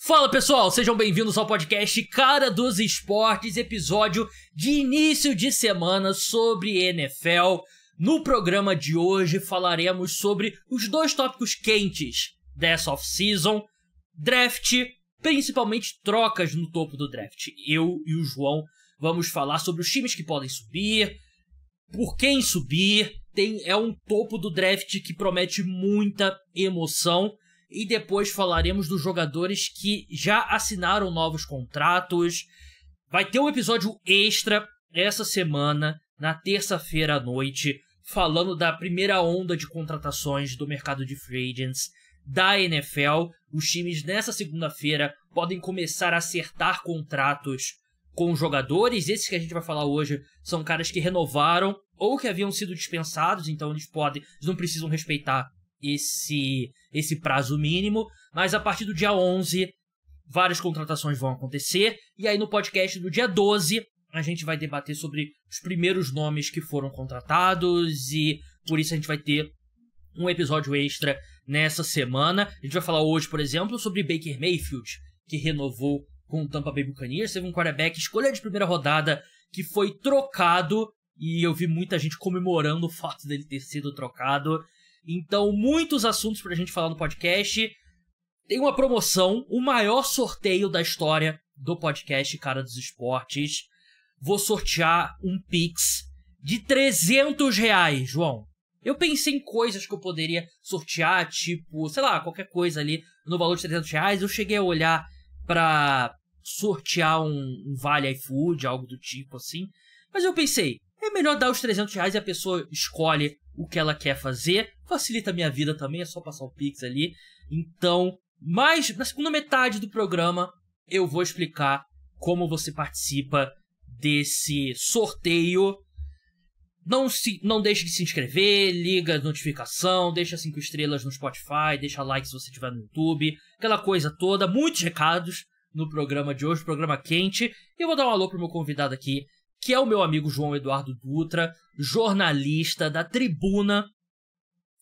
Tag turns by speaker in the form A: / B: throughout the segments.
A: Fala pessoal, sejam bem-vindos ao podcast Cara dos Esportes, episódio de início de semana sobre NFL. No programa de hoje falaremos sobre os dois tópicos quentes dessa off-season, draft, principalmente trocas no topo do draft. Eu e o João vamos falar sobre os times que podem subir, por quem subir, é um topo do draft que promete muita emoção. E depois falaremos dos jogadores que já assinaram novos contratos. Vai ter um episódio extra essa semana, na terça-feira à noite, falando da primeira onda de contratações do mercado de free agents da NFL. Os times nessa segunda-feira podem começar a acertar contratos com jogadores. Esses que a gente vai falar hoje são caras que renovaram ou que haviam sido dispensados, então eles não precisam respeitar esse prazo mínimo, mas a partir do dia 11 várias contratações vão acontecer, e aí no podcast do dia 12 a gente vai debater sobre os primeiros nomes que foram contratados, e por isso a gente vai ter um episódio extra nessa semana. A gente vai falar hoje, por exemplo, sobre Baker Mayfield, que renovou com o Tampa Bay Buccaneers. Teve um quarterback escolha de primeira rodada que foi trocado, e eu vi muita gente comemorando o fato dele ter sido trocado. Então, muitos assuntos pra gente falar no podcast. Tem uma promoção, o maior sorteio da história do podcast Cara dos Esportes. Vou sortear um Pix de R$300, João. Eu pensei em coisas que eu poderia sortear, tipo, sei lá, qualquer coisa ali no valor de R$300. Eu cheguei a olhar pra sortear um Vale iFood, algo do tipo assim. Mas eu pensei, é melhor dar os R$300 e a pessoa escolhe o que ela quer fazer. Facilita a minha vida também, é só passar o Pix ali. Então, mas na segunda metade do programa eu vou explicar como você participa desse sorteio. Não deixe de se inscrever, liga a notificação, deixa 5 estrelas no Spotify, deixa like se você estiver no YouTube, aquela coisa toda, muitos recados no programa de hoje, programa quente. E eu vou dar um alô pro meu convidado aqui, que é o meu amigo João Eduardo Dutra, jornalista da Tribuna.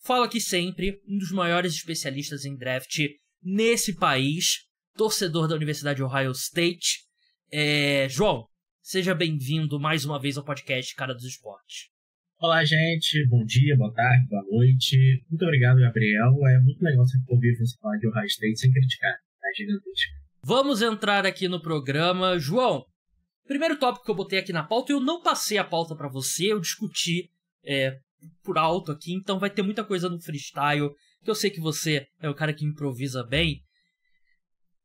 A: Fala aqui sempre, um dos maiores especialistas em draft nesse país, torcedor da Universidade de Ohio State. João, seja bem-vindo mais uma vez ao podcast Cara dos Esportes.
B: Olá, gente. Bom dia, boa tarde, boa noite. Muito obrigado, Gabriel. É muito legal você ouvir você falar de Ohio State sem criticar. É gigantesco.
A: Vamos entrar aqui no programa. João, primeiro tópico que eu botei aqui na pauta, eu não passei a pauta pra você, eu discuti por alto aqui, então vai ter muita coisa no freestyle, que eu sei que você é o cara que improvisa bem.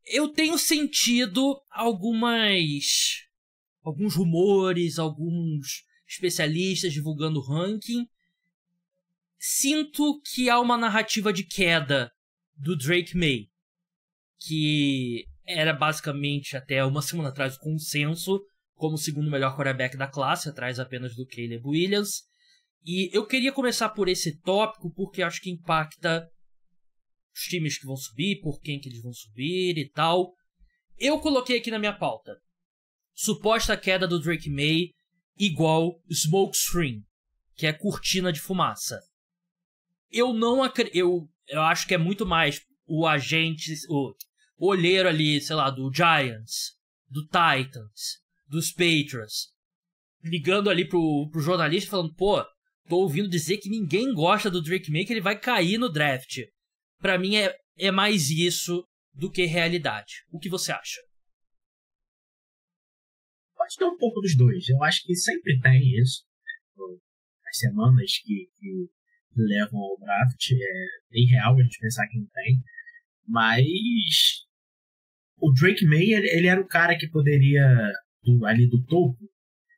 A: Eu tenho sentido alguns rumores, alguns especialistas divulgando ranking. Sinto que há uma narrativa de queda do Drake May, que era basicamente até uma semana atrás o consenso como o segundo melhor quarterback da classe, atrás apenas do Caleb Williams. E eu queria começar por esse tópico, porque acho que impacta os times que vão subir, por quem que eles vão subir e tal. Eu coloquei aqui na minha pauta: suposta queda do Drake May igual smokescreen, que é cortina de fumaça. Eu acho que é muito mais o agente, o olheiro ali, sei lá, do Giants, do Titans, dos Patriots, ligando ali pro jornalista falando, pô, tô ouvindo dizer que ninguém gosta do Drake May, que ele vai cair no draft. Pra mim é mais isso do que realidade. O que você acha?
B: Pode ter um pouco dos dois. Eu acho que sempre tem isso. As semanas que levam ao draft, é bem real a gente pensar que não tem. Mas o Drake May, ele era o cara que poderia, ali do topo,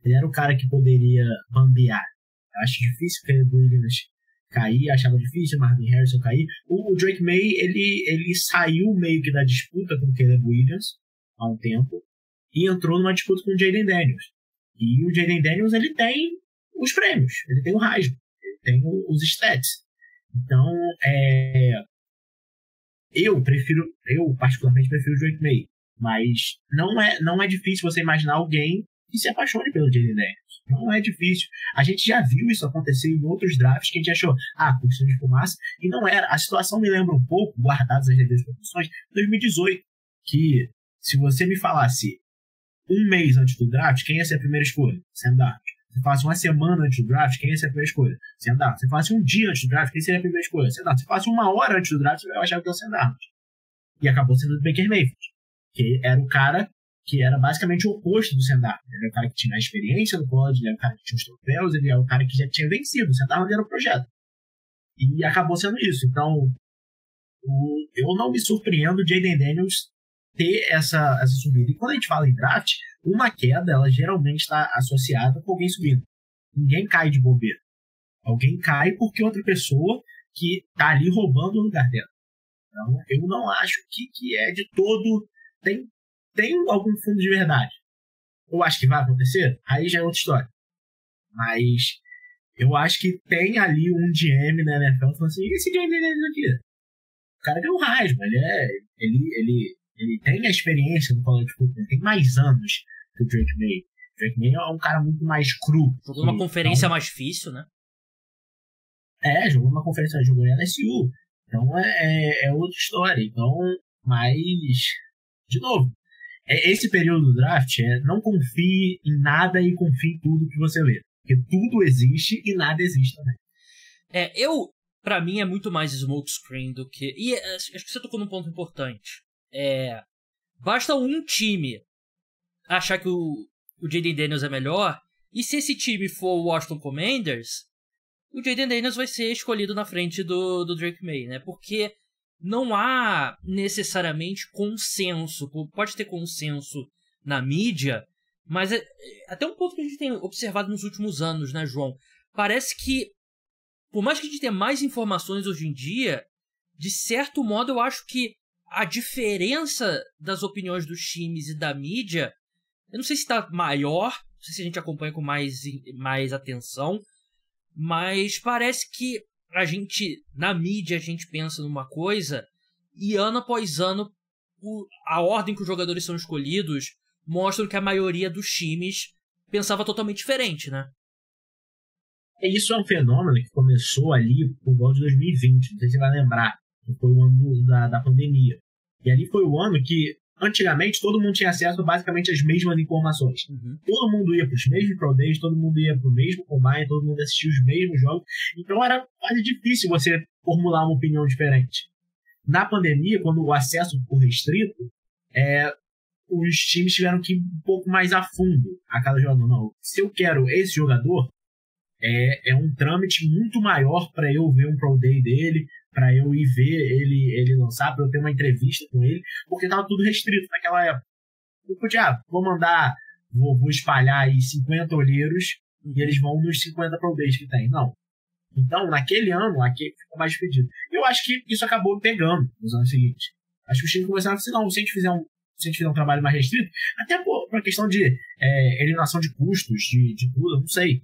B: ele era o cara que poderia bandear. Eu acho difícil o Caleb Williams cair, achava difícil o Marvin Harrison cair. O Drake May, ele saiu meio que da disputa com o Caleb Williams há um tempo e entrou numa disputa com o Jayden Daniels. E o Jayden Daniels, ele tem os prêmios, ele tem o Heisman, ele tem os stats. Então, eu particularmente prefiro o Drake May, mas não é difícil você imaginar alguém que se apaixone pelo Jayden Daniels. Não é difícil. A gente já viu isso acontecer em outros drafts que a gente achou, cortina de fumaça, e não era. A situação me lembra um pouco, guardadas as devidas proporções, 2018, que se você me falasse um mês antes do draft, quem ia ser a primeira escolha? Sam Darnold. Se falasse uma semana antes do draft, quem ia ser a primeira escolha? Sam Darnold. Se falasse um dia antes do draft, quem seria a primeira escolha? Sam Darnold. Se falasse uma hora antes do draft, eu achava que era o Sam Darnold. E acabou sendo o Baker Mayfield, que era o cara que era basicamente o oposto do Sam Darnold. Ele era o cara que tinha a experiência no college, ele era o cara que tinha os troféus, ele era o cara que já tinha vencido. O Sam Darnold era o projeto. E acabou sendo isso. Então, eu não me surpreendo de Jayden Daniels ter essa subida. E quando a gente fala em draft, uma queda, ela geralmente está associada com alguém subindo. Ninguém cai de bobeira. Alguém cai porque outra pessoa que está ali roubando o lugar dela. Então, eu não acho que é de todo... Tem algum fundo de verdade. Eu acho que vai acontecer, aí já é outra história. Mas eu acho que tem ali um GM na NFL falando assim, e esse Jayden Daniels aqui? O cara ganhou um Heisman, ele tem a experiência do college football, ele tem mais anos que o Drake May. O Drake May é um cara muito mais cru.
A: Jogou numa conferência mais difícil, né?
B: Jogou numa conferência, jogou em LSU. Então é outra história. Então, mas, de novo, esse período do draft não confie em nada e confie em tudo que você lê. Porque tudo existe e nada existe também.
A: Pra mim é muito mais smokescreen do que... E acho que você tocou num ponto importante. Basta um time achar que o Jayden Daniels é melhor, e se esse time for o Washington Commanders, o Jayden Daniels vai ser escolhido na frente do Drake May, né? Porque não há necessariamente consenso. Pode ter consenso na mídia, mas até um ponto que a gente tem observado nos últimos anos, né, João? Parece que, por mais que a gente tenha mais informações hoje em dia, de certo modo eu acho que a diferença das opiniões dos times e da mídia, eu não sei se está maior, não sei se a gente acompanha com mais atenção, mas parece que na mídia a gente pensa numa coisa e ano após ano a ordem que os jogadores são escolhidos mostra que a maioria dos times pensava totalmente diferente, né?
B: Isso é um fenômeno que começou ali por volta de 2020, não sei se você vai lembrar, que foi o ano da pandemia. E ali foi o ano que, antigamente, todo mundo tinha acesso a basicamente às mesmas informações.
A: Uhum.
B: Todo mundo ia para os mesmos Pro Days, todo mundo ia para o mesmo Combine, todo mundo assistia os mesmos jogos. Então era quase difícil você formular uma opinião diferente. Na pandemia, quando o acesso ficou restrito, os times tiveram que ir um pouco mais a fundo a cada jogador. Não, se eu quero esse jogador, é um trâmite muito maior para eu ver um Pro Day dele, para eu ir ver ele lançar, para eu ter uma entrevista com ele, porque estava tudo restrito naquela época. Eu podia, vou espalhar aí 50 olheiros e eles vão nos 50 Pro Days que tem. Não. Então, naquele ano, aqui ficou mais dividido. Eu acho que isso acabou pegando nos anos seguintes. Acho que os times começaram a dizer, não, se a gente fizer um trabalho mais restrito, até por uma questão de eliminação de custos, de tudo, eu não sei.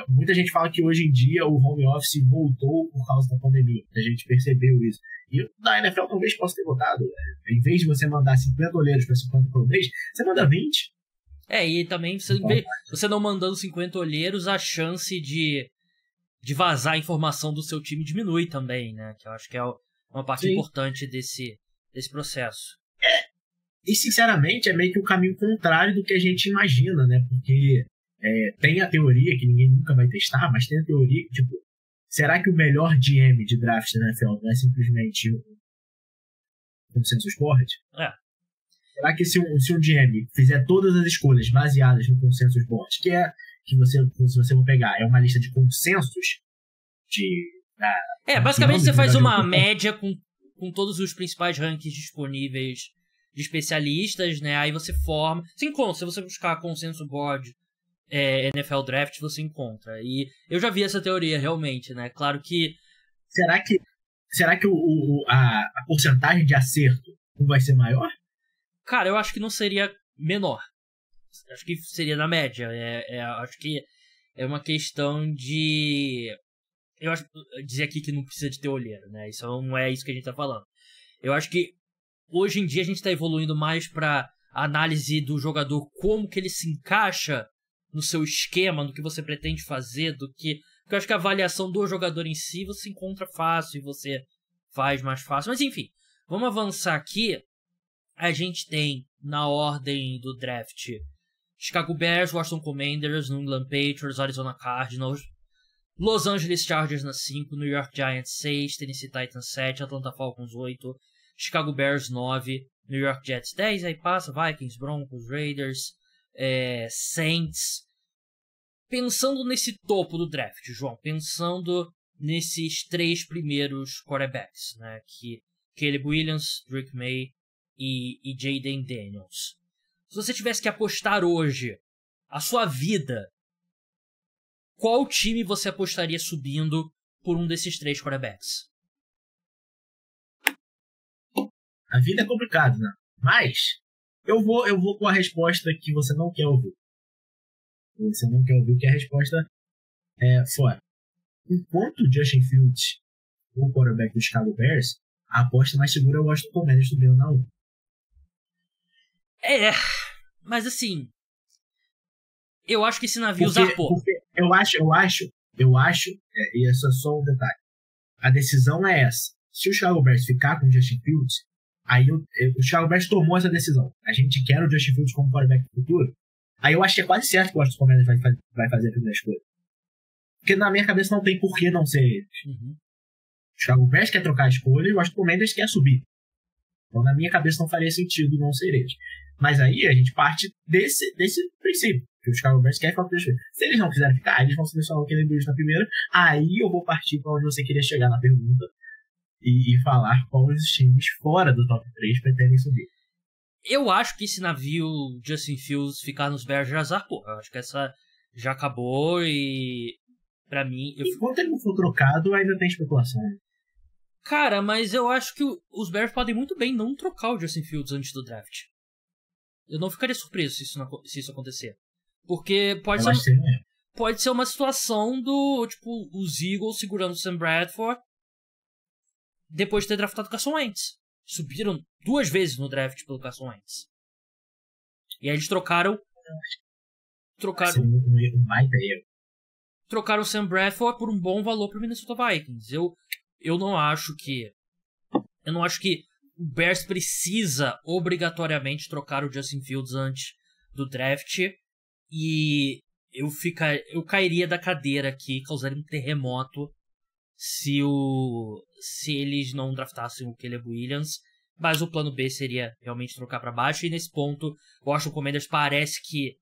B: Muita gente fala que hoje em dia o home office voltou por causa da pandemia. A gente percebeu isso. E na NFL talvez possa ter votado. Em vez de você mandar 50 olheiros para 50 Pro Days, você manda 20.
A: E também você não mandando 50 olheiros, a chance de vazar a informação do seu time diminui também, né? Que eu acho que é uma parte importante desse processo.
B: E sinceramente é meio que o caminho contrário do que a gente imagina, né? Porque tem a teoria, que ninguém nunca vai testar, mas tem a teoria que, tipo, será que o melhor GM de draft da NFL não é simplesmente um consensus board? Será que se um GM fizer todas as escolhas baseadas no consensus board, que se você for pegar, é uma lista de consensos
A: basicamente você faz uma média com todos os principais rankings disponíveis de especialistas, né? Aí você forma... Se você buscar consensus board NFL Draft, você encontra. E eu já vi essa teoria, realmente, né? Claro que...
B: Será que a porcentagem de acerto não vai ser maior?
A: Cara, eu acho que não seria menor. Acho que seria na média. Acho que é uma questão de... Eu acho dizer aqui que não precisa de ter olheiro, né? Isso não é isso que a gente tá falando. Eu acho que hoje em dia a gente tá evoluindo mais pra análise do jogador, como que ele se encaixa no seu esquema, no que você pretende fazer, porque eu acho que a avaliação do jogador em si você encontra fácil e você faz mais fácil. Mas enfim, vamos avançar aqui. a gente tem, na ordem do draft, Chicago Bears, Washington Commanders, New England Patriots, Arizona Cardinals, Los Angeles Chargers na 5, New York Giants 6, Tennessee Titans 7, Atlanta Falcons 8, Chicago Bears 9, New York Jets 10, aí passa Vikings, Broncos, Raiders, Saints. Pensando nesse topo do draft, João, pensando nesses 3 primeiros quarterbacks, né, que Caleb Williams, Drake May e Jayden Daniels. Se você tivesse que apostar hoje a sua vida, qual time você apostaria subindo por um desses 3 quarterbacks?
B: A vida é complicada, né? Mas eu vou com a resposta que você não quer ouvir. Você não quer ouvir que a resposta é fora. Enquanto o Justin Fields, o quarterback do Chicago Bears, a aposta mais segura é o Washington Commanders subindo na 1.
A: Mas assim, eu acho que esse navio zarpou.
B: Porque eu acho, e isso é só um detalhe, a decisão é essa. Se o Chicago Bears ficar com o Justin Fields, aí o Chicago Bears tomou essa decisão. A gente quer o Justin Fields como quarterback do futuro. Aí eu acho que é quase certo que o Washington Commanders vai fazer a primeira escolha. Porque na minha cabeça não tem por que não ser eles.
A: Uhum.
B: O Chicago Bears quer trocar a escolha e o Washington Commanders quer subir. Então na minha cabeça não faria sentido não ser eles. Mas aí a gente parte desse princípio. Que o Chicago Bears quer ficar com o Justin Fields. Se eles não quiserem ficar, eles vão selecionar o Caleb Williams na primeira. Aí eu vou partir para onde você queria chegar na pergunta. E falar quais os times fora do top 3 pretendem subir.
A: Eu acho que esse navio Justin Fields ficar nos Bears já zarpou. Eu acho que essa já acabou e pra mim...
B: Enquanto ele não for trocado, ainda tem especulação.
A: Cara, mas eu acho que os Bears podem muito bem não trocar o Justin Fields antes do draft. Eu não ficaria surpreso se isso acontecer. Porque pode ser uma situação do, tipo, os Eagles segurando o Sam Bradford depois de ter draftado o Carson Wentz. Subiram 2 vezes no draft pelo Carson Wentz. E aí eles trocaram o Sam Bradford por um bom valor pro Minnesota Vikings. Eu não acho que o Bears precisa obrigatoriamente trocar o Justin Fields antes do draft. E eu cairia da cadeira aqui, causaria um terremoto se eles não draftassem o Caleb Williams. Mas o plano B seria realmente trocar para baixo. E nesse ponto, o Washington Commanders parece que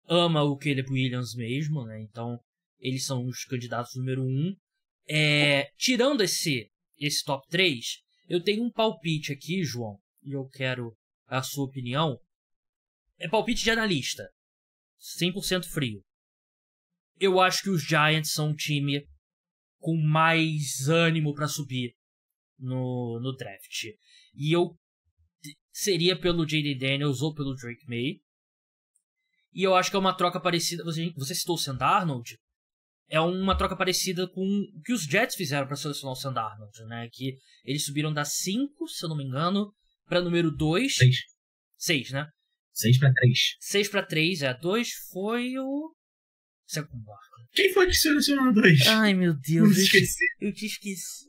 A: ama o Caleb Williams mesmo, né? Então, eles são os candidatos número 1. Tirando esse top 3, eu tenho um palpite aqui, João, e eu quero a sua opinião. É palpite de analista. 100% frio. Eu acho que os Giants são um time com mais ânimo para subir no draft. E eu seria pelo Jayden Daniels ou pelo Drake May. E eu acho que é uma troca parecida. Você citou o Sam Darnold. É uma troca parecida com o que os Jets fizeram para selecionar o Sam Darnold, né? Que eles subiram da 5, se eu não me engano, para número 2. 6, né?
B: 6 para 3.
A: 6 para 3, 2 foi o...
B: Quem foi que selecionou 2?
A: Ai, meu Deus. Eu te esqueci.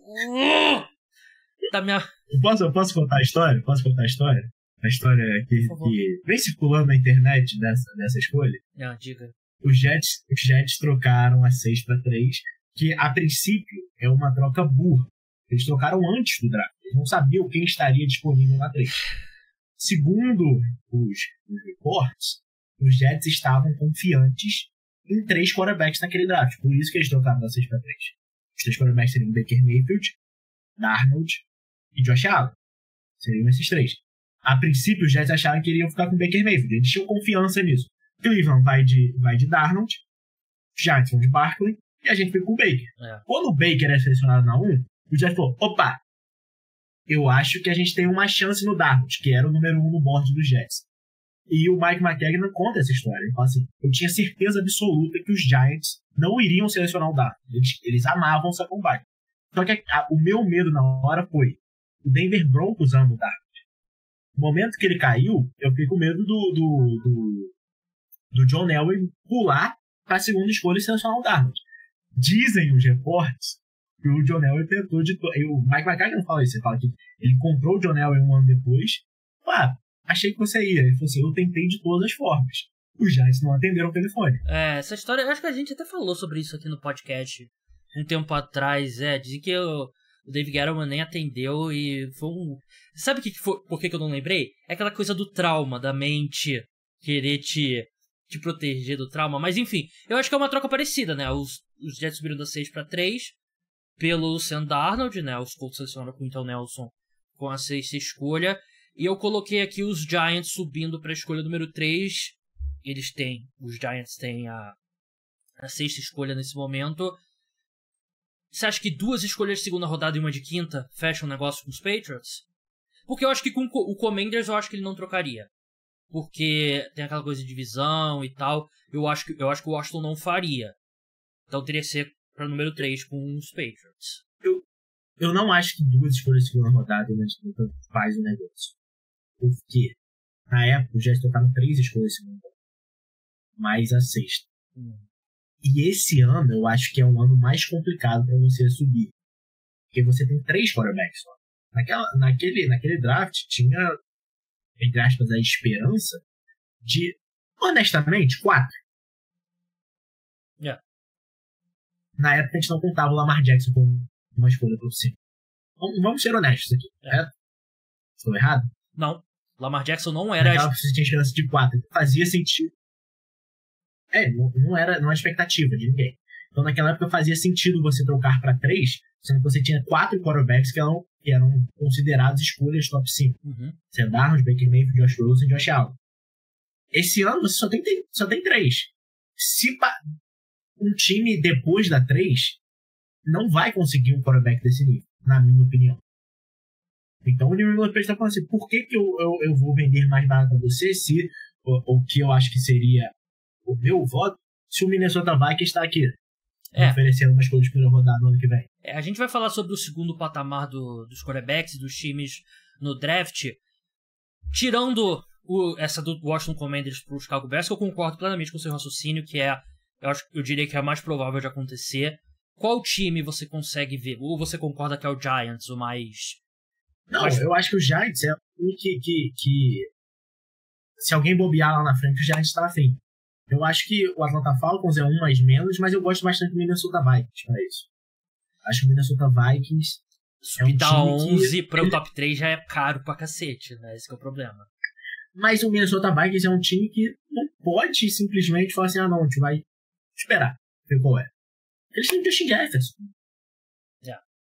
B: Eu posso contar a história? A história que vem circulando na internet dessa escolha.
A: Diga.
B: Os Jets trocaram a 6 para 3, que a princípio é uma troca burra. Eles trocaram antes do draft. Eles não sabiam quem estaria disponível na 3. Segundo os reportes, os Jets estavam confiantes em 3 quarterbacks naquele draft. Por isso que eles trocaram da 6 para 3. Os 3 quarterbacks seriam Baker Mayfield, Darnold e Josh Allen. Seriam esses 3. A princípio, os Jets acharam que iriam ficar com Baker Mayfield. Eles tinham confiança nisso. Cleveland vai de Darnold, Giants vão de Barkley e a gente foi com o Baker. Quando o Baker é selecionado na 1, o Jets falou, opa, eu acho que a gente tem uma chance no Darnold, que era o número 1 no board dos Jets. E o Mike McCagnon conta essa história. Ele fala assim, eu tinha certeza absoluta que os Giants não iriam selecionar o Darnold. Eles amavam o Saquon Barkley. Só que o meu medo na hora foi o Denver Broncos ama o Darnold. No momento que ele caiu, eu fiquei com medo do John Elway pular para a segunda escolha e selecionar o Darnold. Dizem os reportes que o John Elway tentou o Mike McCagnon fala isso. Ele fala que ele comprou o John Elway um ano depois. achei que você ia. Ele falou assim, eu tentei de todas as formas. Os Giants não atenderam o telefone.
A: Essa história, eu acho que a gente até falou sobre isso aqui no podcast um tempo atrás. Dizem que o Dave Gettleman nem atendeu e foi um... Sabe que foi, por que eu não lembrei? É aquela coisa do trauma, da mente querer te proteger do trauma. Mas enfim, eu acho que é uma troca parecida, né? Os Jets subiram da 6 para 3 pelo Sam Darnold, né? Os Colts selecionaram com o Quinton Nelson com a 6ª escolha. E eu coloquei aqui os Giants subindo para a escolha número 3. Os Giants têm a 6ª escolha nesse momento. Você acha que 2 escolhas de segunda rodada e uma de quinta fecham um negócio com os Patriots? Porque eu acho que com o Commanders eu acho que ele não trocaria. Porque tem aquela coisa de divisão e tal. Eu acho que o Washington não faria. Então teria que ser para número 3 com os Patriots.
B: Eu não acho que 2 escolhas de segunda rodada e uma de quinta faz o negócio. Porque na época já tocaram 3 escolhas de segunda rodada. Mais a 6ª. E esse ano eu acho que é um ano mais complicado para você subir. Porque você tem 3 quarterbacks só. Naquele draft tinha, entre aspas, a esperança de, honestamente, 4.
A: Yeah.
B: Na época a gente não contava o Lamar Jackson como uma escolha por cima. Vamos ser honestos aqui, certo? Estou errado?
A: Não. Lamar Jackson não era...
B: Naquela você tinha esperança de 4. Fazia sentido. Não era expectativa de ninguém. Então naquela época fazia sentido você trocar para 3, sendo que você tinha 4 quarterbacks que eram considerados escolhas top 5. Sam Darnold, Baker Mayfield, Josh Rosen e Josh Allen. Esse ano você só tem 3. Se um time depois da 3 não vai conseguir um quarterback desse nível, na minha opinião. Então o New England Patriots está falando assim, por que eu vou vender mais barato para você se o que eu acho que seria o meu voto, se o Minnesota Vikings está aqui oferecendo uma escolha de primeira rodada no ano que vem?
A: A gente vai falar sobre o segundo patamar dos quarterbacks, dos times no draft. Tirando essa do Washington Commanders para o Chicago Bears, que eu concordo plenamente com o seu raciocínio, que eu diria que é a mais provável de acontecer. Qual time você consegue ver? Ou você concorda que é o Giants o mais...
B: Não, eu acho que o Giants é um que se alguém bobear lá na frente, o Giants está na frente. Eu acho que o Atlanta Falcons é um mais menos, mas eu gosto bastante do Minnesota Vikings para isso. Acho que o Minnesota Vikings
A: subir da 11 para o top 3 já é caro pra cacete, né? Esse que é o problema.
B: Mas o Minnesota Vikings é um time que não pode simplesmente falar assim, não, a gente vai esperar, ver qual é. Eles têm Justin Jefferson.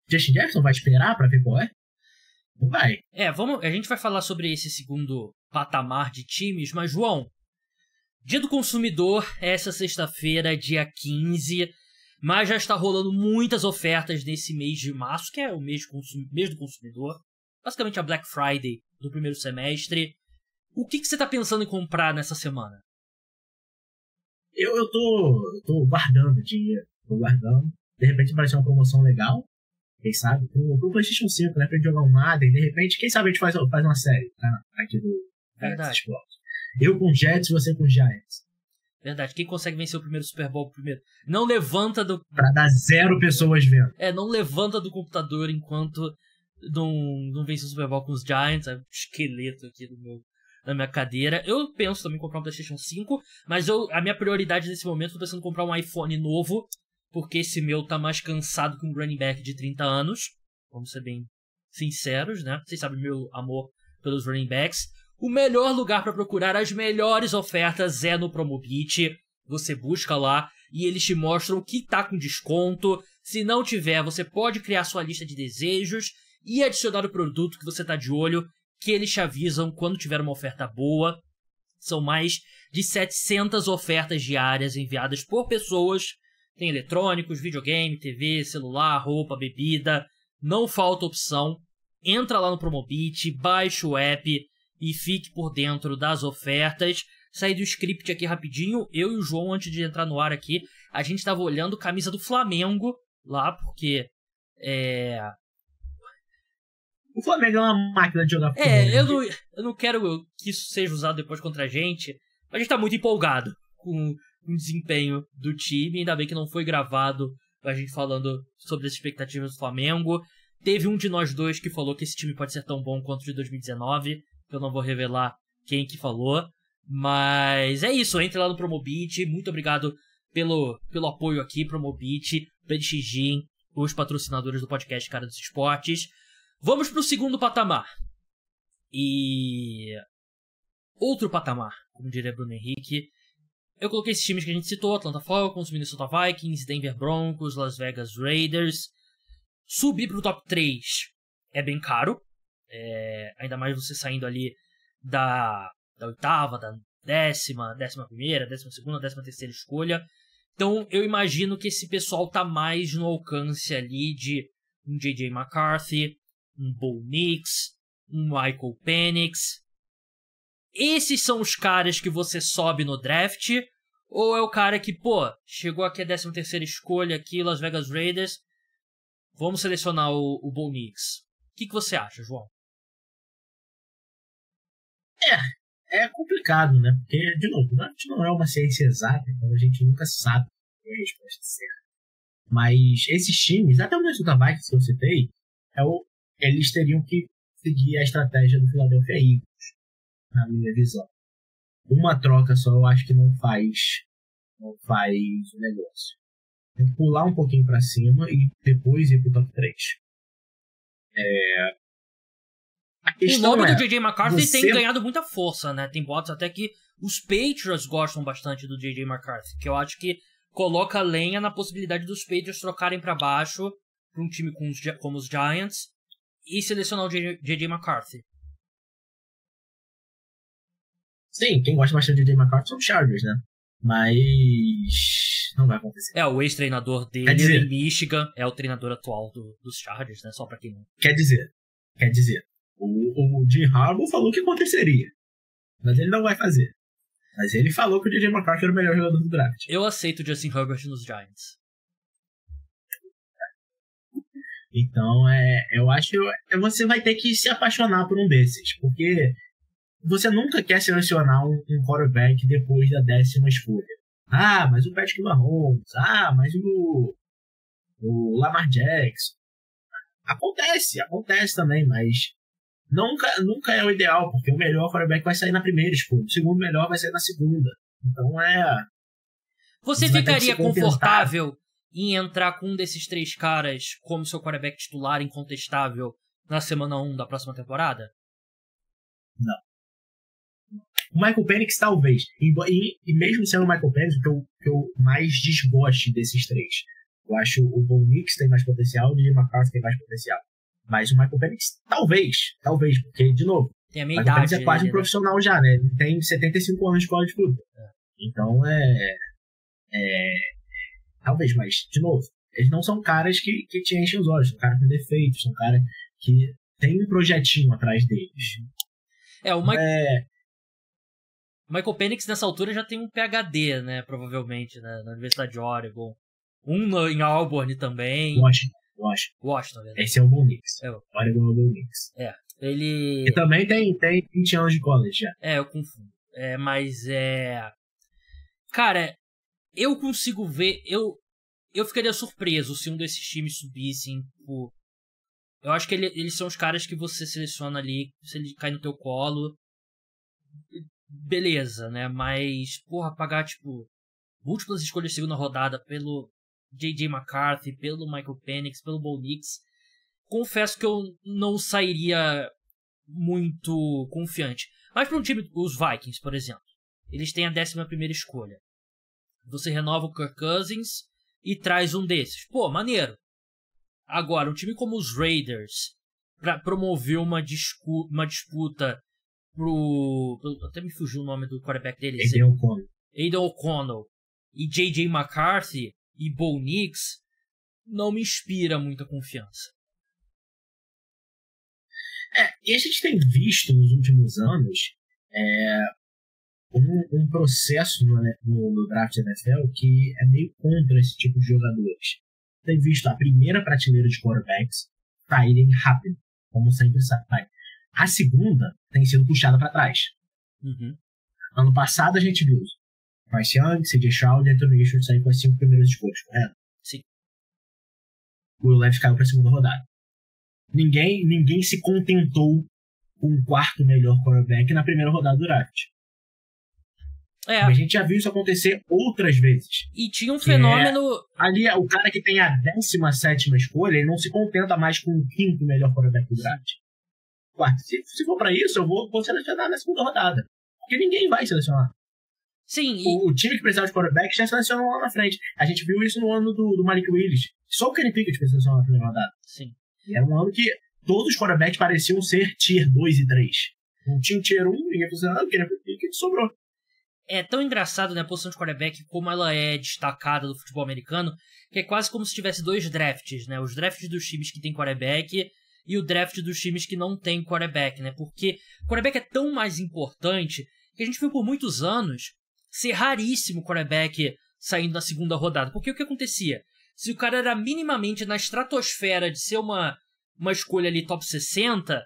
B: Justin Jefferson vai esperar para ver qual é? Não vai.
A: A gente vai falar sobre esse segundo patamar de times, mas, João, Dia do Consumidor é essa sexta-feira, dia 15, mas já está rolando muitas ofertas nesse mês de março, que é o mês do consumidor, basicamente a Black Friday do primeiro semestre. O que você está pensando em comprar nessa semana?
B: Eu tô guardando dinheiro, de repente apareceu uma promoção legal, quem sabe, pro PlayStation 5, né, pra gente jogar um nada, e de repente, quem sabe a gente faz uma série, tá, aqui do Xbox. Eu com Jets, você com Giants.
A: Verdade. Quem consegue vencer o primeiro Super Bowl primeiro? Não levanta do...
B: Pra dar 0 pessoas vendo.
A: Não levanta do computador enquanto não vence o Super Bowl com os Giants. É um esqueleto aqui na minha cadeira. Eu penso também em comprar um PlayStation 5, mas a minha prioridade nesse momento, tô pensando em comprar um iPhone novo, porque esse meu tá mais cansado que um running back de 30 anos. Vamos ser bem sinceros, né? Vocês sabem meu amor pelos running backs. O melhor lugar para procurar as melhores ofertas é no Promobit. Você busca lá e eles te mostram o que tá com desconto. Se não tiver, você pode criar sua lista de desejos e adicionar o produto que você tá de olho, que eles te avisam quando tiver uma oferta boa. São mais de 700 ofertas diárias enviadas por pessoas. Tem eletrônicos, videogame, TV, celular, roupa, bebida. Não falta opção. Entra lá no Promobit, baixa o app e fique por dentro das ofertas. Saí do script aqui rapidinho. Eu e o João, antes de entrar no ar aqui, a gente estava olhando camisa do Flamengo lá, porque
B: o Flamengo é uma máquina de jogar futebol.
A: Eu não quero que isso seja usado depois contra a gente, mas a gente tá muito empolgado com o desempenho do time. Ainda bem que não foi gravado a gente falando sobre as expectativas do Flamengo. Teve um de nós dois que falou que esse time pode ser tão bom quanto o de 2019. Eu não vou revelar quem que falou. Mas é isso, entre lá no Promobit. Muito obrigado pelo apoio aqui, Promobit, PDXGym, os patrocinadores do podcast Cara dos Esportes. Vamos pro segundo patamar. E outro patamar, como diria Bruno Henrique. Eu coloquei esses times que a gente citou: Atlanta Falcons, Minnesota Vikings, Denver Broncos, Las Vegas Raiders. Subir pro top 3 é bem caro. Ainda mais você saindo ali da oitava, da décima primeira, 12ª, 13ª escolha. Então eu imagino que esse pessoal tá mais no alcance ali de um J.J. McCarthy, um Bo Nix, um Michael Penix. Esses são os caras que você sobe no draft? Ou é o cara que, chegou aqui a 13ª escolha aqui, Las Vegas Raiders, vamos selecionar o Bo Nix? O que você acha, João?
B: É complicado, né? Porque, de novo, a gente não é uma ciência exata, então a gente nunca sabe a resposta certa. Mas esses times, até o Minnesota Vikings que eu citei, eles teriam que seguir a estratégia do Philadelphia Eagles, na minha visão. Uma troca só eu acho que não faz o negócio. Tem que pular um pouquinho pra cima e depois ir pro top 3.
A: O nome do J.J. McCarthy tem ganhado muita força, né? Tem boatos até que os Patriots gostam bastante do J.J. McCarthy, que eu acho que coloca lenha na possibilidade dos Patriots trocarem pra baixo pra um time como os Giants e selecionar o J.J. McCarthy.
B: Sim, quem gosta bastante de J.J. McCarthy são os Chargers, né? Mas não vai acontecer.
A: O ex-treinador dele em Michigan é o treinador atual dos Chargers, né? Só pra quem não...
B: Quer dizer, o Jim Harbaugh falou que aconteceria, mas ele não vai fazer. Mas ele falou que o J.J. McCarthy era o melhor jogador do draft.
A: Eu aceito o Justin Herbert nos Giants.
B: Então, eu acho que você vai ter que se apaixonar por um desses, porque você nunca quer selecionar um quarterback depois da 10ª escolha. Mas o Patrick Mahomes, mas o Lamar Jackson. Acontece também, mas nunca é o ideal, porque o melhor quarterback vai sair na primeira escolha, o segundo melhor vai sair na segunda. Então
A: Você ficaria confortável em entrar com um desses 3 caras como seu quarterback titular incontestável na semana 1 da próxima temporada?
B: Não. O Michael Penix talvez. E mesmo sendo o Michael Penix, o que eu mais desgoste desses 3. Eu acho o Bo Nix tem mais potencial, o J.J. McCarthy tem mais potencial. Mas o Michael Penix, talvez, porque, de novo,
A: tem a minha
B: Michael
A: idade,
B: Penix é quase um profissional já, né? Ele tem 75 anos de escola de futebol. Então talvez, mas, de novo, eles não são caras que te enchem os olhos, são caras com defeitos, são caras que tem um projetinho atrás deles.
A: Michael Penix nessa altura já tem um PhD, né? Provavelmente, né, na Universidade de Oregon. Em Auburn também. Washington, né?
B: Esse é o Bo Nix. Oregon é o Bo Nix.
A: Ele...
B: E também tem 20 anos de college já.
A: Eu confundo. Cara, eu consigo ver... Eu ficaria surpreso se um desses times subissem por... Eu acho que eles são os caras que você seleciona ali, se ele cai no teu colo, beleza, né? Mas, pagar, múltiplas escolhas de segunda rodada pelo J.J. McCarthy, pelo Michael Penix, pelo Bo Nix, confesso que eu não sairia muito confiante. Mas para um time, os Vikings, por exemplo, eles têm a 11ª escolha. Você renova o Kirk Cousins e traz um desses. Maneiro. Agora, um time como os Raiders, para promover uma disputa pro... Até me fugiu o nome do quarterback deles. Aidan O'Connell e J.J. McCarthy e Bo Nix não me inspira muita confiança.
B: E a gente tem visto nos últimos anos um processo no draft da NFL que é meio contra esse tipo de jogadores. Tem visto a primeira prateleira de quarterbacks saírem rápido, como sempre sai. A segunda tem sido puxada para trás. Ano passado a gente viu Bryce Young, C.J. Stroud e Anthony Richardson sair com as 5 primeiras escolhas, correto?
A: Sim.
B: O Will Levis caiu para a segunda rodada. Ninguém se contentou com o quarto melhor quarterback na primeira rodada do draft. A gente já viu isso acontecer outras vezes.
A: E tinha um fenômeno...
B: ali, o cara que tem a 17ª escolha, ele não se contenta mais com o quinto melhor quarterback do draft. Quarto, se for pra isso, eu vou selecionar na segunda rodada. Porque ninguém vai selecionar.
A: Sim.
B: O time que precisava de quarterback já selecionou lá na frente. A gente viu isso no ano do Malik Willis. Só o Kenny Pickett selecionou na primeira rodada.
A: Sim.
B: E era um ano que todos os quarterbacks pareciam ser Tier 2 e 3. Não tinha um Tier 1, ninguém precisava, o Kenny Pickett sobrou.
A: É tão engraçado, né, a posição de quarterback, como ela é destacada do futebol americano, que é quase como se tivesse dois drafts, né? Os drafts dos times que tem quarterback e o draft dos times que não tem quarterback, né? Porque o quarterback é tão mais importante que a gente viu por muitos anos ser raríssimo o quarterback saindo na segunda rodada. Porque o que acontecia? Se o cara era minimamente na estratosfera de ser uma escolha ali top 60,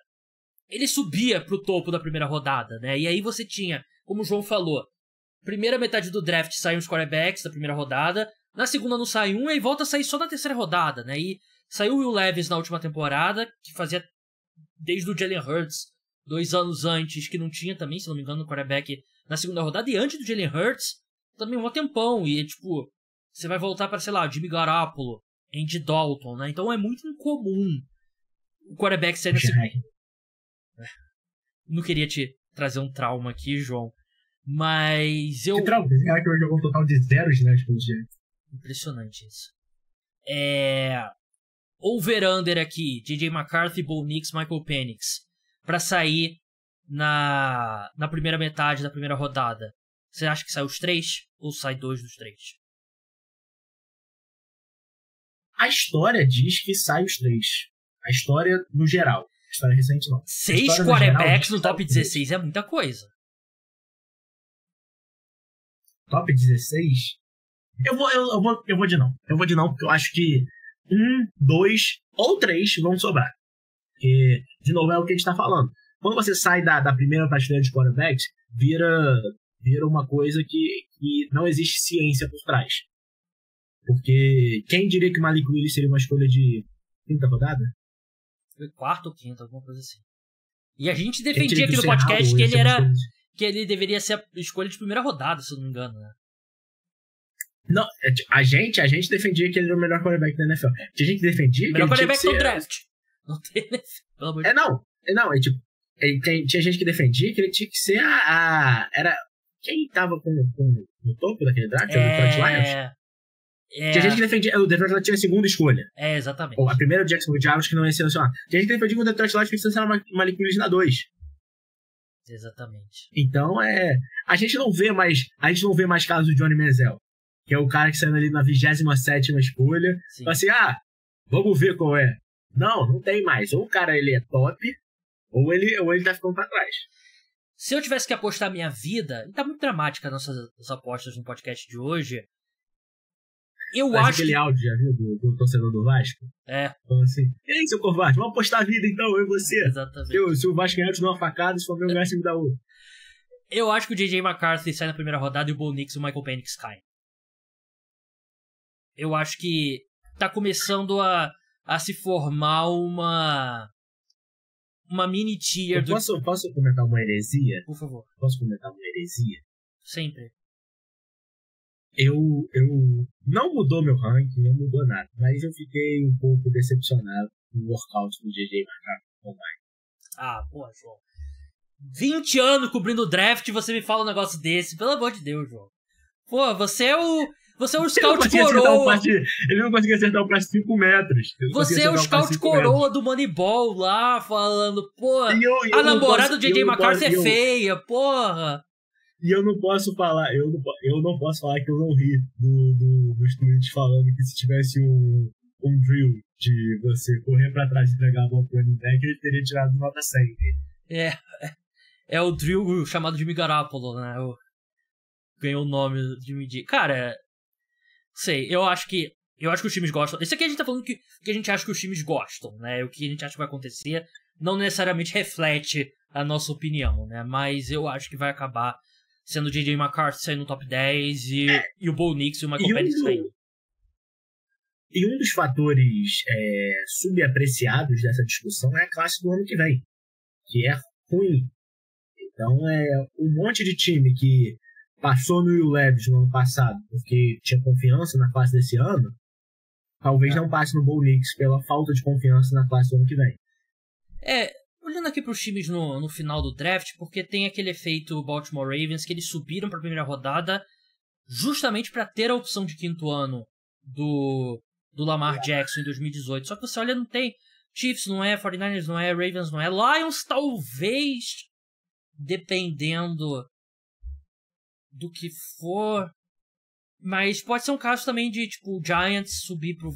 A: ele subia pro topo da primeira rodada, né? E aí você tinha, como o João falou, primeira metade do draft saem os quarterbacks da primeira rodada, na segunda não sai um, e aí volta a sair só na terceira rodada, né? E saiu o Will Levis na última temporada, que fazia desde o Jalen Hurts, 2 anos antes, que não tinha também, se não me engano, no quarterback na segunda rodada, e antes do Jalen Hurts, também um tempão, e tipo, você vai voltar para, sei lá, Jimmy Garoppolo, Andy Dalton, né? Então é muito incomum o quarterback sair na segunda. Não queria te trazer um trauma aqui, João, mas eu...
B: Que trauma? Esse cara que jogou um total de 0 ginástica pelos Giants.
A: Impressionante isso. Over-under aqui, J.J. McCarthy, Bo Nix, Michael Penix, pra sair na primeira metade da primeira rodada. Você acha que sai os 3 ou sai 2 dos 3?
B: A história diz que sai os 3. A história no geral. A história recente não.
A: 6 quarterbacks no top 16 é muita coisa.
B: Top 16? Eu vou de não. Eu vou de não, porque eu acho que 1, 2 ou 3 vão sobrar. Porque, de novo, é o que a gente tá falando. Quando você sai da primeira prateleira de quarterbacks, vira uma coisa que não existe ciência por trás. Porque quem diria que Malik Willis seria uma escolha de quinta rodada?
A: Foi quarta ou quinta, alguma coisa assim. E a gente defendia aqui no podcast que ele deveria ser a escolha de primeira rodada, se eu não me engano, né?
B: Não, a gente defendia que ele era o melhor quarterback da NFL. A gente defendia que
A: melhor
B: ele
A: quarterback no draft. Não tem NFL, pelo amor de Deus.
B: Tinha gente que defendia que ele tinha que ser era quem tava no topo daquele draft? O Detroit Lions? Tinha gente que defendia. O Detroit Lions tinha a segunda escolha.
A: Exatamente.
B: Ou a primeira, o Jacksonville Jaguars, que não ia selecionar. Tinha gente que defendia que o Detroit Lions precisa ser uma Malik Willis na 2.
A: Exatamente.
B: Então, a gente não vê mais casos do Johnny Manziel, que é o cara que saiu ali na 27ª escolha. Fala assim, vamos ver qual é. Não tem mais. Ou o cara ele é top, ou ele tá ficando pra trás.
A: Se eu tivesse que apostar minha vida, e tá muito dramática nossas apostas no podcast de hoje, acho
B: aquele áudio, já viu, do torcedor do Vasco? Falando assim, ei, seu covarde, vamos apostar a vida então, eu e você.
A: Exatamente.
B: Se o Vasco ganhar, eu te dou uma facada, se for meu ganhar, você me dá outra.
A: Eu acho que o J.J. McCarthy sai na primeira rodada e o Bo Nix e o Michael Penix caem. Eu acho que tá começando a se formar uma mini tier.
B: Posso comentar uma heresia?
A: Por favor.
B: Posso comentar uma heresia?
A: Sempre.
B: Eu não mudou meu ranking, não mudou nada, mas eu fiquei um pouco decepcionado com o workout do J.J. McCarthy.
A: Pô, João. 20 anos cobrindo o draft e você me fala um negócio desse. Pelo amor de Deus, João. Pô, você é o scout coroa.
B: Ele não conseguia acertar o passe 5 metros.
A: Você é o scout coroa do Moneyball lá, falando, pô, a namorada do J.J. McCarthy é feia, porra.
B: E eu não posso falar, eu não posso falar que eu não ri dos tweets falando que se tivesse um drill de você correr pra trás e entregar a bola pro running back, ele teria tirado nota 100.
A: É o drill chamado Jimmy Garoppolo, né? Ganhou o nome de medir. Cara, sei, eu acho que os times gostam. Isso aqui a gente tá falando que a gente acha que os times gostam, né? O que a gente acha que vai acontecer não necessariamente reflete a nossa opinião, né? Mas eu acho que vai acabar sendo o J.J. McCarthy saindo no top 10 e o Bo Nix e o Michael Penix saindo.
B: E um dos fatores subapreciados dessa discussão é a classe do ano que vem, que é ruim. Então, um monte de time que passou no Will Levis no ano passado porque tinha confiança na classe desse ano, talvez não passe no Bo Nix pela falta de confiança na classe do ano que vem.
A: Olhando aqui para os times no final do draft, porque tem aquele efeito Baltimore Ravens, que eles subiram para a primeira rodada justamente para ter a opção de quinto ano do Lamar Jackson em 2018. Só que você olha, não tem. Chiefs não é, 49ers não é, Ravens não é, Lions talvez, dependendo do que for. Mas pode ser um caso também de, tipo, o Giants subir pro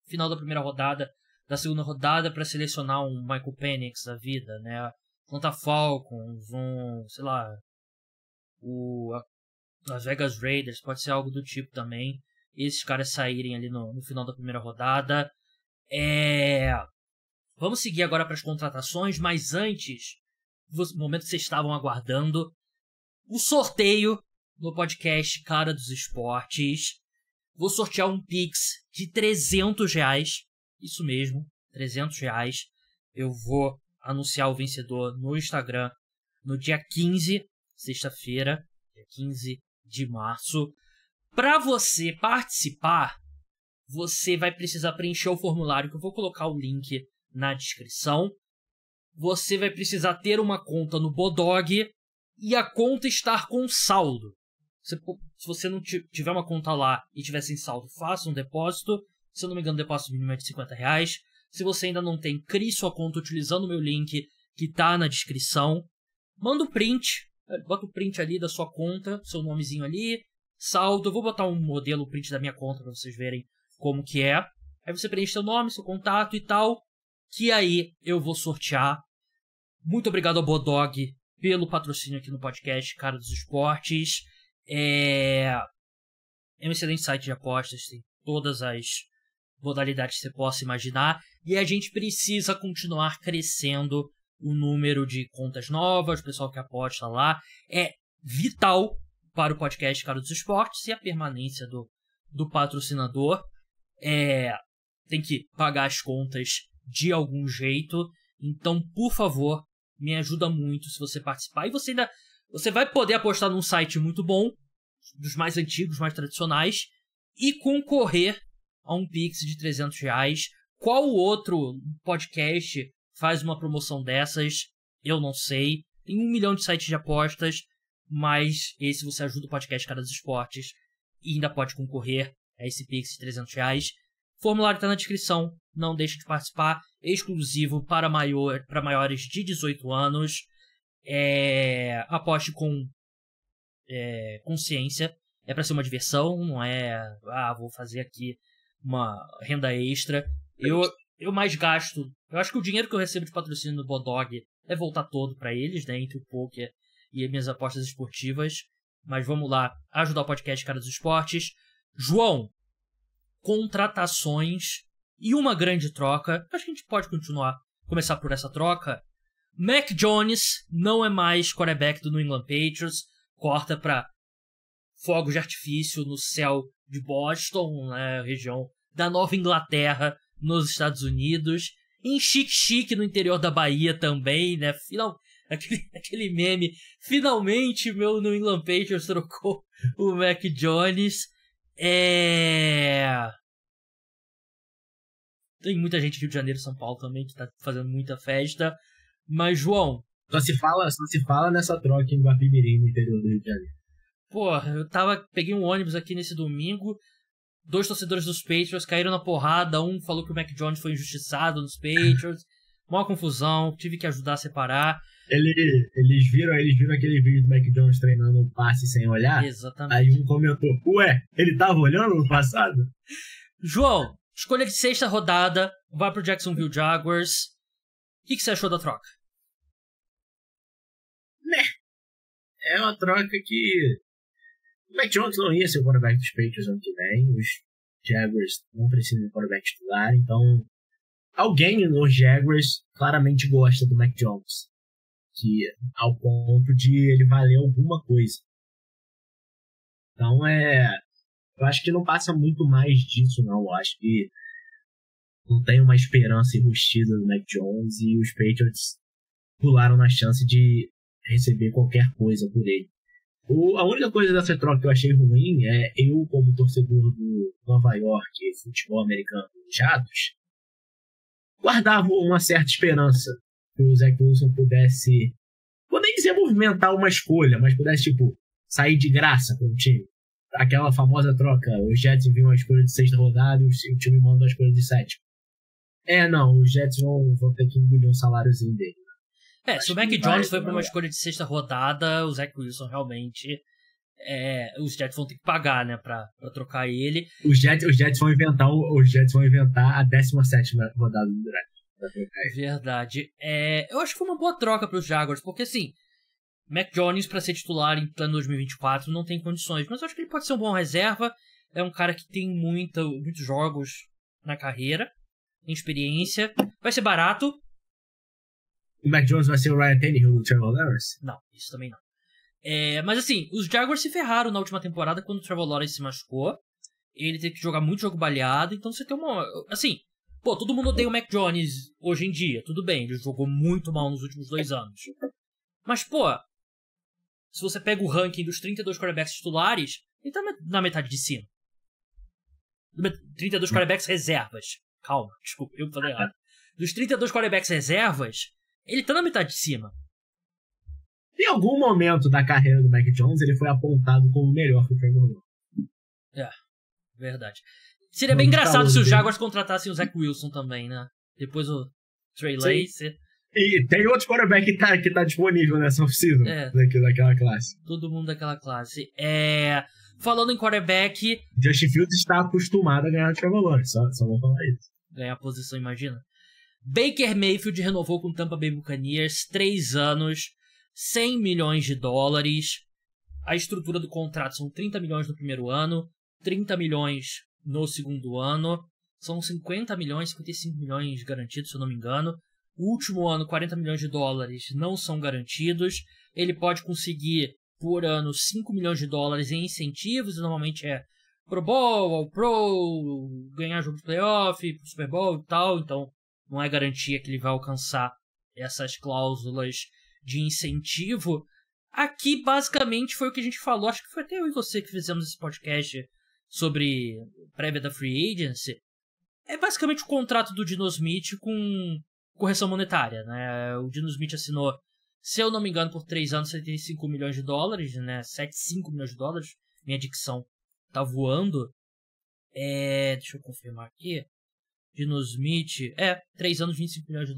A: final da primeira rodada, da segunda rodada, para selecionar um Michael Penix da vida, né? Atlanta Falcons, sei lá, o Las Vegas Raiders, pode ser algo do tipo também. Esses caras saírem ali no final da primeira rodada. Vamos seguir agora para as contratações, mas antes, o momento que vocês estavam aguardando, o sorteio no podcast Cara dos Esportes. Vou sortear um Pix de R$300. Isso mesmo, R$300. Eu vou anunciar o vencedor no Instagram no dia 15, sexta-feira, dia 15 de março. Para você participar, você vai precisar preencher o formulário, que eu vou colocar o link na descrição. Você vai precisar ter uma conta no Bodog e a conta estar com saldo. Se você não tiver uma conta lá e tiver sem saldo, faça um depósito. Se eu não me engano, o depósito mínimo é de R$50. Se você ainda não tem, crie sua conta utilizando o meu link que está na descrição. Manda o print, bota o print ali da sua conta, seu nomezinho ali, saldo. Eu vou botar um modelo, o print da minha conta para vocês verem como que é. Aí você preenche seu nome, seu contato e tal, que aí eu vou sortear. Muito obrigado ao Bodog pelo patrocínio aqui no podcast Cara dos Esportes. É um excelente site de apostas, tem todas as modalidades que você possa imaginar, e a gente precisa continuar crescendo o número de contas novas, o pessoal que aposta lá. É vital para o podcast Cara dos Esportes e a permanência do patrocinador. Tem que pagar as contas de algum jeito, então, por favor, me ajuda muito se você participar. E você vai poder apostar num site muito bom, dos mais antigos, mais tradicionais, e concorrer a um Pix de R$300. Qual outro podcast faz uma promoção dessas? Eu não sei. Tem 1 milhão de sites de apostas, mas esse você ajuda o podcast Cara dos Esportes e ainda pode concorrer a esse Pix de R$300. O formulário está na descrição. Não deixe de participar. Exclusivo para maiores de 18 anos. Aposte com consciência. É para ser uma diversão, não é vou fazer aqui uma renda extra. Eu mais gasto. Eu acho que o dinheiro que eu recebo de patrocínio do Bodog é voltar todo para eles, né, entre o poker e as minhas apostas esportivas. Mas vamos lá, ajudar o podcast Cara dos Esportes. João, contratações e uma grande troca. Acho que a gente pode começar por essa troca. Mac Jones não é mais quarterback do New England Patriots. Corta para fogos de artifício no céu de Boston, né, região da Nova Inglaterra, nos Estados Unidos. Em Xique-Xique, no interior da Bahia também, né? Aquele meme. Finalmente, meu New England Patriots trocou o Mac Jones. Tem muita gente do Rio de Janeiro e São Paulo também que tá fazendo muita festa. Mas, João...
B: Só se fala nessa troca em Guapimirim, no interior do Rio de Janeiro.
A: Pô, peguei um ônibus aqui nesse domingo. 2 torcedores dos Patriots caíram na porrada. Um falou que o Mac Jones foi injustiçado nos Patriots. Mó confusão, tive que ajudar a separar.
B: Eles viram aquele vídeo do Mac Jones treinando um passe sem olhar?
A: Exatamente.
B: Aí um comentou, ué, ele tava olhando no passado?
A: João, escolha de 6ª rodada, vai pro Jacksonville Jaguars. O que você achou da troca?
B: É uma troca que... O Mac Jones não ia ser o quarterback dos Patriots ano que vem. Os Jaguars não precisam de quarterback titular. Então, alguém nos Jaguars claramente gosta do Mac Jones. Que, ao ponto de ele valer alguma coisa. Então, eu acho que não passa muito mais disso, não. Eu acho que não tem uma esperança enrustida do Mac Jones. E os Patriots pularam na chance de receber qualquer coisa por ele. A única coisa dessa troca que eu achei ruim é eu, como torcedor do Nova York futebol americano Jatos, guardava uma certa esperança que o Zach Wilson pudesse, vou nem dizer movimentar uma escolha, mas pudesse, tipo, sair de graça para o time. Aquela famosa troca, os Jets enviam uma escolha de 6ª rodada e o time manda uma escolha de 7ª. Não, os Jets vão ter que engolir um saláriozinho dele.
A: Se o Mac Jones foi para uma escolha de 6ª rodada, o Zach Wilson realmente... os Jets vão ter que pagar, né, pra trocar ele.
B: Os Jets vão inventar a 17ª rodada do draft.
A: Verdade. Eu acho que foi uma boa troca pros Jaguars, porque assim, Mac Jones pra ser titular em plano 2024 não tem condições, mas eu acho que ele pode ser um bom reserva. É um cara que tem muitos jogos na carreira, tem experiência, vai ser barato.
B: O Mac Jones vai ser o Ryan Tannehill do Trevor Lawrence?
A: Não, isso também não. Mas assim, os Jaguars se ferraram na última temporada quando o Trevor Lawrence se machucou. Ele teve que jogar muito jogo baleado, então você tem uma... Assim, todo mundo odeia o Mac Jones hoje em dia, tudo bem, ele jogou muito mal nos últimos 2 anos. Mas, se você pega o ranking dos 32 quarterbacks titulares, ele tá na metade de cima. 32 quarterbacks reservas. Calma, desculpa, eu falei errado. Dos 32 quarterbacks reservas, ele tá na metade de cima.
B: Em algum momento da carreira do Mac Jones, ele foi apontado como melhor que o Trevor Lawrence.
A: Verdade. Seria bem engraçado se os Jaguars contratassem o Zach Wilson também, né? Depois o Trey Lance.
B: E tem outro quarterback que tá disponível nessa off-season, daquela classe.
A: Todo mundo daquela classe. Falando em quarterback...
B: Justin Fields está acostumado a ganhar o Trevor Lawrence, só vou falar isso.
A: Ganhar a posição, imagina. Baker Mayfield renovou com o Tampa Bay Buccaneers 3 anos, $100 milhões. A estrutura do contrato são 30 milhões no primeiro ano, 30 milhões no segundo ano. São 50 milhões, 55 milhões garantidos, se eu não me engano. O último ano, $40 milhões não são garantidos. Ele pode conseguir, por ano, $5 milhões em incentivos. Normalmente é Pro Bowl, All-Pro, ganhar jogo de playoff, Super Bowl e tal. Então, não é garantia que ele vai alcançar essas cláusulas de incentivo. Aqui, basicamente, foi o que a gente falou. Acho que foi até eu e você que fizemos esse podcast sobre prévia da Free Agency. É basicamente o contrato do Dino Smith com correção monetária, né? O Dino Smith assinou, se eu não me engano, por 3 anos, $75 milhões, né? 75 milhões. Minha dicção tá voando. Deixa eu confirmar aqui. Dino Smith, 3 anos, $25 milhões.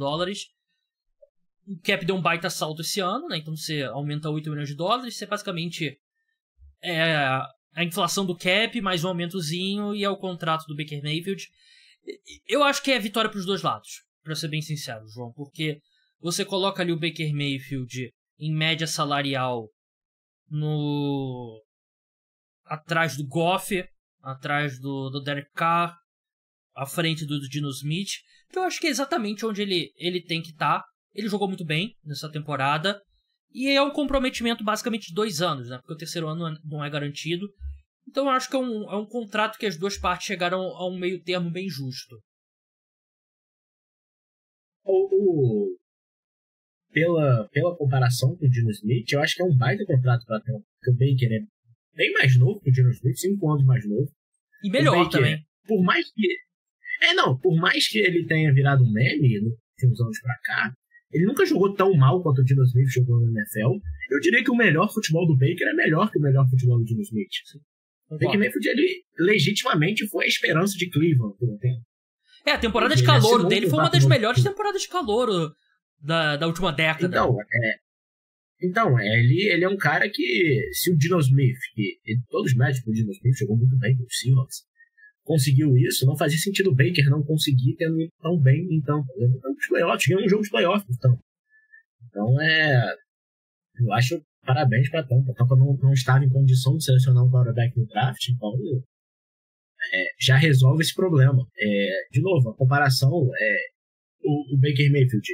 A: O cap deu um baita salto esse ano, né? Então você aumenta $8 milhões. Você basicamente a inflação do cap, mais um aumentozinho, e é o contrato do Baker Mayfield. Eu acho que é vitória para os dois lados, para ser bem sincero, João, porque você coloca ali o Baker Mayfield em média salarial atrás do Goff, atrás do Derek Carr, à frente do Dino Smith, que eu acho que é exatamente onde ele tem que estar. Ele jogou muito bem nessa temporada, e é um comprometimento basicamente de 2 anos, né? Porque o terceiro ano não é garantido. Então eu acho que é um contrato que as duas partes chegaram a um meio termo bem justo.
B: Pela comparação com o Dino Smith, eu acho que é um baita contrato para ter. Porque o Baker é bem mais novo que o Dino Smith, 5 anos mais novo.
A: E melhor Baker, também.
B: Por mais que ele tenha virado um meme de uns anos pra cá, ele nunca jogou tão mal quanto o Dino Smith jogou no NFL. Eu diria que o melhor futebol do Baker é melhor que o melhor futebol do Dino Smith. O Baker Mayfield, ele legitimamente foi a esperança de Cleveland por um tempo.
A: A temporada de calor dele foi uma das melhores temporadas de calor da última década.
B: Então, ele é um cara que, se o Dino Smith, todos os médicos do Dino Smith jogou muito bem com os Seahawks, conseguiu isso, não fazia sentido o Baker não conseguir tendo ido tão bem, então, os playoffs, ganhou um jogo de playoff, então. Então, eu acho parabéns para a Tampa. A Tampa não estava em condição de selecionar um quarterback no draft, então já resolve esse problema. De novo, a comparação o Baker Mayfield,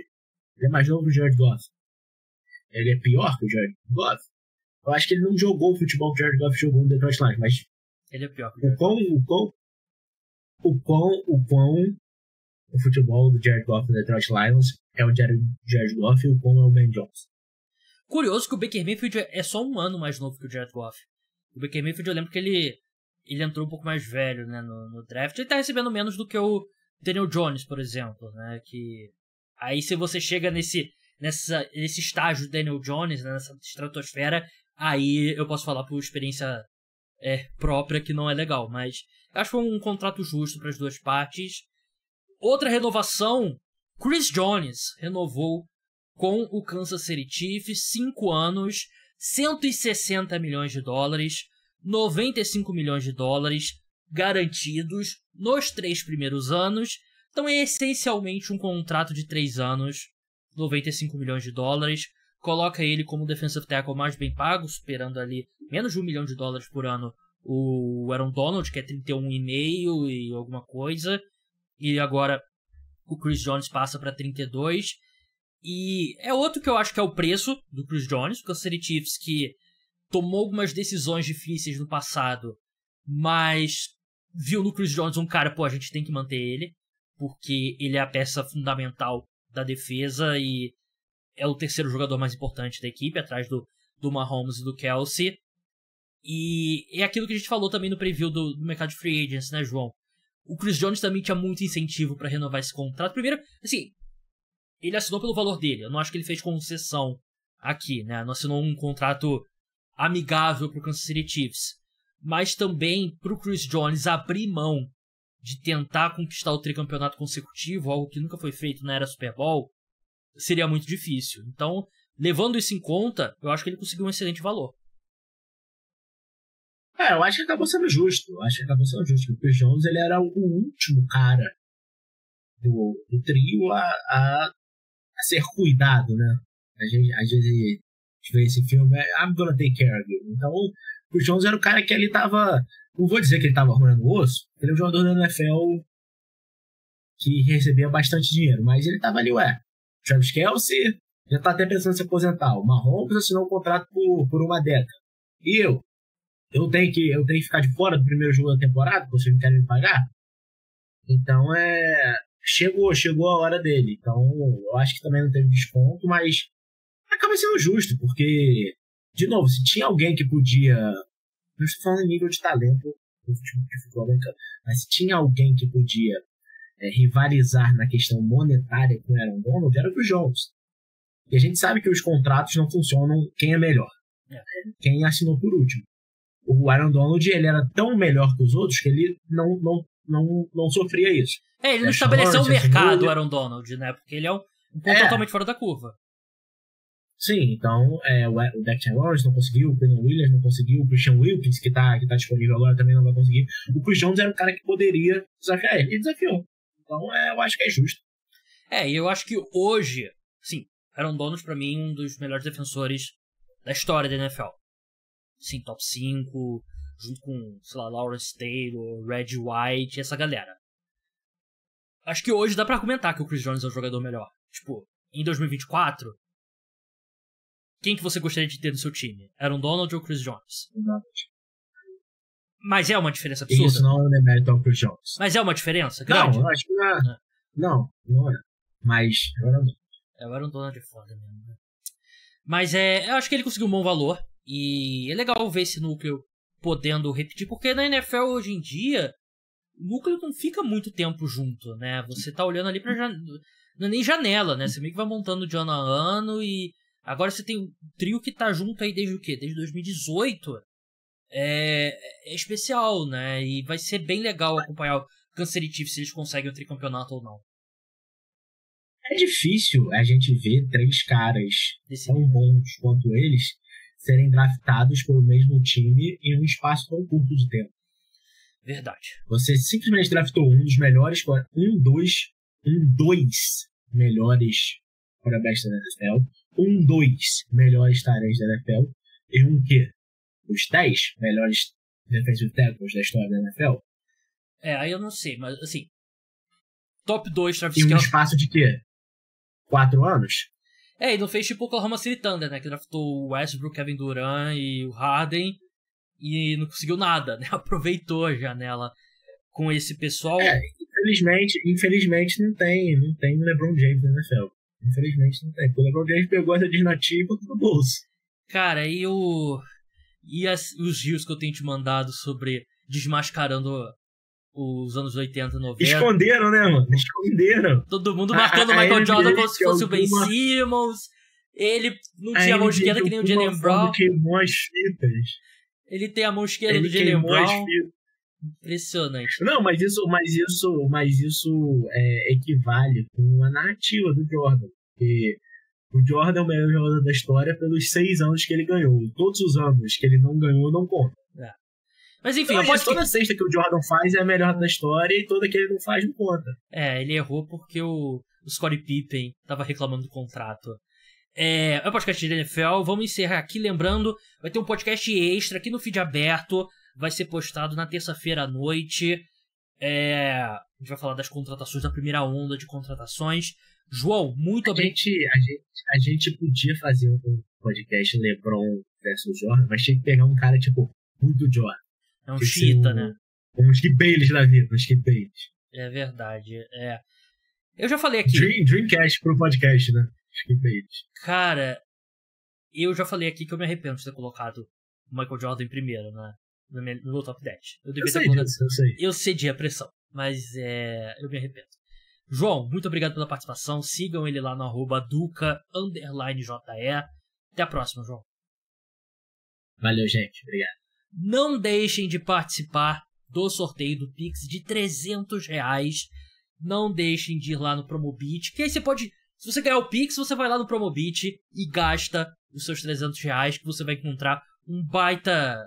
B: ele é mais novo que o Jared Goff. Ele é pior que o Jared Goff. Eu acho que ele não jogou o futebol que o Jared Goff jogou no Detroit Lions, mas
A: ele é pior que
B: o quão o futebol do Jared Goff do Detroit Lions é o Jared Goff e o Como é o Ben Johnson.
A: Curioso que o Baker Mayfield é só um ano mais novo que o Jared Goff. O Baker Mayfield, eu lembro que ele entrou um pouco mais velho, né, no draft. Ele tá recebendo menos do que o Daniel Jones, por exemplo, né, que... Aí se você chega nesse estágio do Daniel Jones, né, nessa estratosfera, aí eu posso falar por experiência própria que não é legal, mas eu acho que foi um contrato justo para as duas partes. Outra renovação, Chris Jones renovou com o Kansas City Chiefs, 5 anos, $160 milhões, 95 milhões de dólares garantidos nos 3 primeiros anos. Então é essencialmente um contrato de 3 anos, 95 milhões de dólares. Coloca ele como defensive tackle mais bem pago, superando ali menos de $1 milhão por ano o Aaron Donald, que é 31,5 e alguma coisa. E agora o Chris Jones passa para 32. E é outro que eu acho que é o preço do Chris Jones, o Kansas City Chiefs, que tomou algumas decisões difíceis no passado, mas viu no Chris Jones um cara, a gente tem que manter ele, porque ele é a peça fundamental da defesa e é o terceiro jogador mais importante da equipe, atrás do Mahomes e do Kelce. E é aquilo que a gente falou também no preview do mercado de free agents, né, João? O Chris Jones também tinha muito incentivo para renovar esse contrato. Primeiro, assim, ele assinou pelo valor dele. Eu não acho que ele fez concessão aqui, né? Não assinou um contrato amigável pro Kansas City Chiefs. Mas também pro Chris Jones abrir mão de tentar conquistar o tricampeonato consecutivo, algo que nunca foi feito na era Super Bowl, seria muito difícil. Então, levando isso em conta, eu acho que ele conseguiu um excelente valor.
B: Eu acho que acabou sendo justo. O Chris Jones, ele era o último cara do trio a ser cuidado, né? Às vezes a gente vê esse filme, I'm gonna take care of you. Então, o Chris Jones era o cara que ele tava... Não vou dizer que ele tava roendo o osso, ele é um jogador da NFL que recebia bastante dinheiro, mas ele tava ali, Travis Kelce já tá até pensando em se aposentar. O Mahomes assinou um contrato por uma década. E eu tenho que ficar de fora do primeiro jogo da temporada, porque vocês não querem me pagar? Então, chegou a hora dele. Então, eu acho que também não teve desconto, mas acaba sendo justo, porque, de novo, se tinha alguém que podia... Não estou falando em nível de talento de futebol americano, mas se tinha alguém que podia rivalizar na questão monetária com o Aaron Donald, era o Chris Jones. E a gente sabe que os contratos não funcionam quem é melhor. Quem assinou por último. O Aaron Donald, ele era tão melhor que os outros que ele não sofria isso.
A: Ele não estabeleceu o mercado, o Aaron Donald, né? Porque ele é um ponto totalmente fora da curva.
B: Sim, então o Dexter Lawrence não conseguiu, o Quinn Williams não conseguiu, o Christian Wilkins, que tá disponível agora, também não vai conseguir. O Chris Jones era um cara que poderia desafiar ele, e desafiou. Então eu acho que é justo.
A: E eu acho que hoje, sim, Aaron Donald pra mim um dos melhores defensores da história da NFL. Sim, top 5, junto com, sei lá, Lawrence Taylor, Reggie White, essa galera. Acho que hoje dá pra comentar que o Chris Jones é o jogador melhor. Tipo, em 2024, quem que você gostaria de ter no seu time? Aaron Donald ou Chris Jones? Mas é uma diferença absurda.
B: Isso não é um demérito ao Chris Jones.
A: Mas é uma diferença grande?
B: Não, eu acho que não é. Não é. Mas o
A: Aaron Donald é foda mesmo, né? Mas eu acho que ele conseguiu um bom valor. E é legal ver esse núcleo podendo repetir, porque na NFL hoje em dia o núcleo não fica muito tempo junto, né? Você tá olhando ali pra não é nem janela, né? Você meio que vai montando de ano a ano e agora você tem um trio que tá junto aí desde o quê? Desde 2018. É especial, né? E vai ser bem legal acompanhar o Kansas City Chiefs se eles conseguem o tricampeonato ou não.
B: É difícil a gente ver 3 caras tão bons quanto eles serem draftados pelo mesmo time em um espaço tão curto de tempo.
A: Verdade.
B: Você simplesmente draftou um dos melhores, dois melhores quarterbacks da NFL, dois melhores talentos da NFL, e quê? Os 10 melhores defensive tackles da história da NFL?
A: Aí eu não sei, mas assim, top 2 Travis
B: Kelce.
A: E
B: um espaço de quê? 4 anos?
A: E não fez tipo o Oklahoma City Thunder, né? Que draftou o Westbrook, Kevin Durant e o Harden e não conseguiu nada, né? Aproveitou a janela com esse pessoal.
B: Infelizmente não tem LeBron James na NFL. Infelizmente não tem. Porque o LeBron James pegou essa desnativa e botou no bolso.
A: Cara, e os rios que eu tenho te mandado sobre desmascarando os anos 80 e 90.
B: Esconderam, né, mano? Esconderam.
A: Todo mundo marcando o Michael Jordan como se fosse o Ben Simmons. Ele não tinha a mão esquerda que nem o Jaylen Brown.
B: Queimou as fitas.
A: Ele tem a mão esquerda do Jaylen Brown. Impressionante.
B: Não, mas isso equivale com a narrativa do Jordan. Porque o Jordan é o melhor jogador da história pelos 6 anos que ele ganhou. Todos os anos que ele não ganhou, não conta.
A: Mas enfim,
B: toda sexta que o Jordan faz é a melhor da história e toda que ele não faz não conta.
A: Ele errou porque o Scottie Pippen tava reclamando do contrato. É o podcast de NFL. Vamos encerrar aqui, lembrando, vai ter um podcast extra aqui no feed aberto. Vai ser postado na terça-feira à noite. A gente vai falar das contratações, da primeira onda de contratações. João, muito obrigado.
B: A gente podia fazer um podcast LeBron versus Jordan, mas tinha que pegar um cara, tipo, muito Jordan.
A: É um chita, né?
B: Um Skip Bayless da vida, um Skip Bayless.
A: É verdade, Eu já falei aqui...
B: Dreamcast pro podcast, né? Skip Bayless.
A: Cara, eu já falei aqui que eu me arrependo de ter colocado o Michael Jordan em primeiro, né? No meu top 10. Eu cedi a pressão, mas eu me arrependo. João, muito obrigado pela participação. Sigam ele lá no @duca_JE. Até a próxima, João.
B: Valeu, gente. Obrigado.
A: Não deixem de participar do sorteio do Pix de R$300. Não deixem de ir lá no Promobit, que aí você pode... Se você ganhar o Pix, você vai lá no Promobit e gasta os seus R$300, que você vai encontrar um baita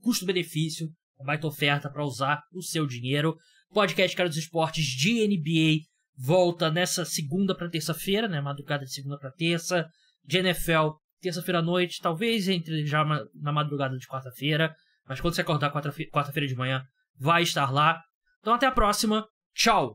A: custo-benefício, uma baita oferta para usar o seu dinheiro. Podcast Cara dos Esportes de NBA volta nessa segunda para terça-feira, né? Madrugada de segunda para terça. De NFL, terça-feira à noite, talvez entre já na madrugada de quarta-feira. Mas quando você acordar quarta-feira de manhã, vai estar lá. Então até a próxima. Tchau!